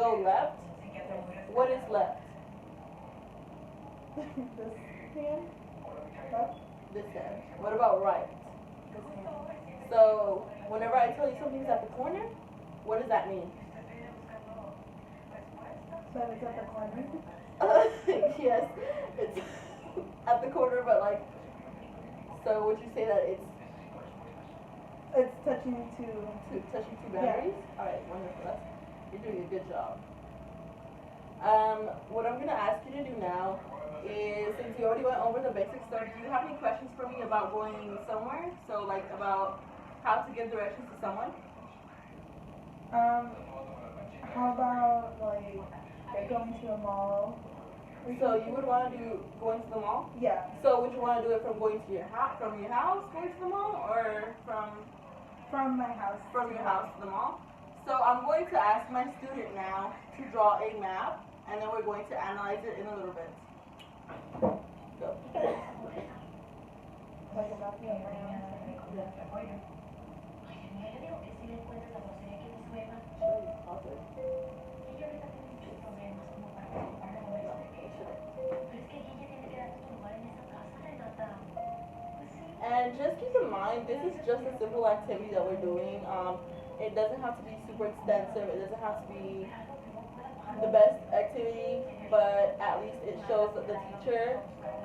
So left. What is left? This hand. Left. This hand. What about right? This hand. So whenever I tell you something's at the corner, what does that mean? So it's at the corner. Yes, it's at the corner, but like, so would you say that it's It's touching to. touching two boundaries? All right, wonderful. You're doing a good job. What I'm gonna ask you to do now is, since we already went over the basic stuff, do you have any questions for me about going somewhere? So like about how to give directions to someone? How about like going to a mall? So you would want to do going to the mall? Yeah. So would you want to do it from going to your house, from your house going to the mall, or From my house. from your house to the mall? So I'm going to ask my student now to draw a map, and then we're going to analyze it in a little bit. Go. Like about the And just keep in mind, this is just a simple activity that we're doing. It doesn't have to be super extensive. It doesn't have to be the best activity, but at least it shows the teacher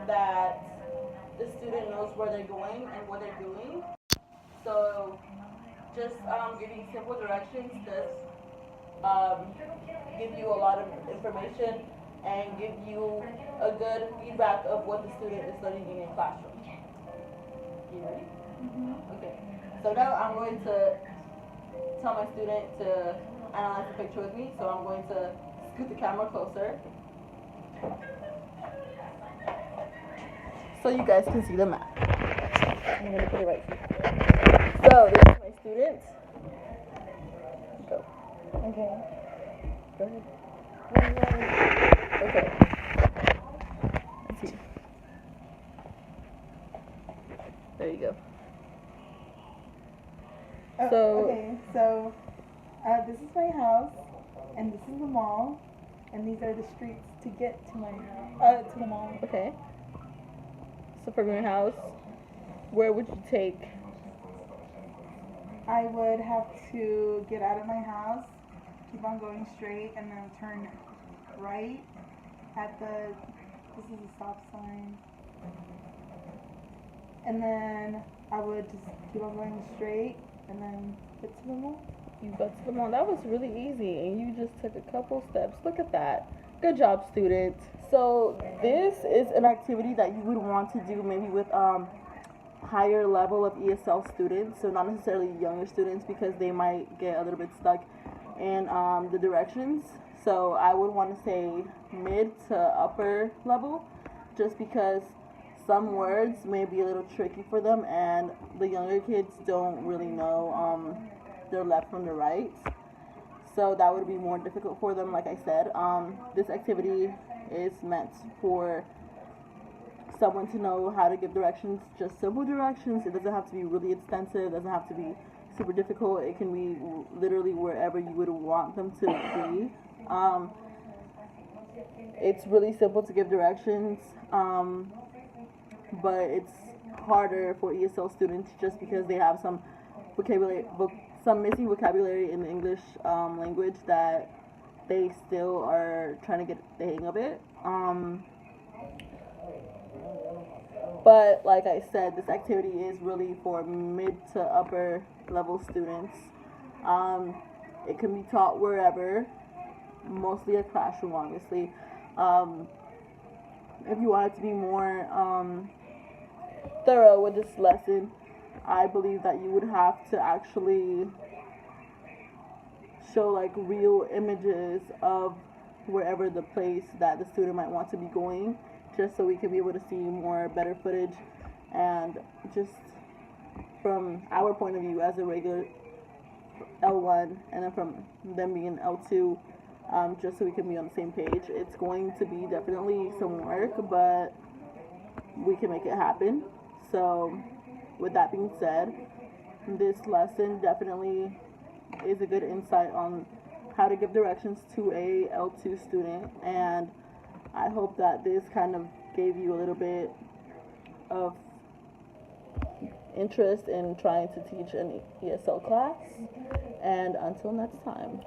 that the student knows where they're going and what they're doing. So just giving simple directions does give you a lot of information and give you a good feedback of what the student is studying in your classroom. You ready? Okay. So now I'm going to tell my student to analyze the picture with me. So I'm going to scoot the camera closer so you guys can see the map. I'm going to put it right here. So this is my student. Go. Okay. Go ahead. Okay. Let's see. There you go. Okay, so this is my house, and this is the mall, and these are the streets to get to my to the mall. Okay. So from your house, where would you take? I would have to get out of my house, keep on going straight, and then turn right at the. This is a stop sign. And then I would just keep on going straight and then get to the mall. You got to the mall. That was really easy, and you just took a couple steps. Look at that. Good job, student. So this is an activity that you would want to do maybe with higher level of ESL students, so not necessarily younger students because they might get a little bit stuck in the directions. So I would want to say mid to upper level, just because some words may be a little tricky for them, and the younger kids don't really know their left from the right. So that would be more difficult for them. Like I said, this activity is meant for someone to know how to give directions, just simple directions. It doesn't have to be really extensive. It doesn't have to be super difficult. It can be literally wherever you would want them to be. It's really simple to give directions, but it's harder for ESL students just because they have some missing vocabulary in the English language that they still are trying to get the hang of it. But like I said, this activity is really for mid to upper level students. It can be taught wherever, mostly a classroom, obviously. If you want it to be more thorough with this lesson, I believe that you would have to actually show like real images of wherever the place that the student might want to be going, just so we can be able to see more better footage, and just from our point of view as a regular L1 and then from them being L2, just so we can be on the same page. It's going to be definitely some work, but we can make it happen. So with that being said, this lesson definitely is a good insight on how to give directions to a L2 student, and I hope that this kind of gave you a little bit of interest in trying to teach an ESL class, and until next time.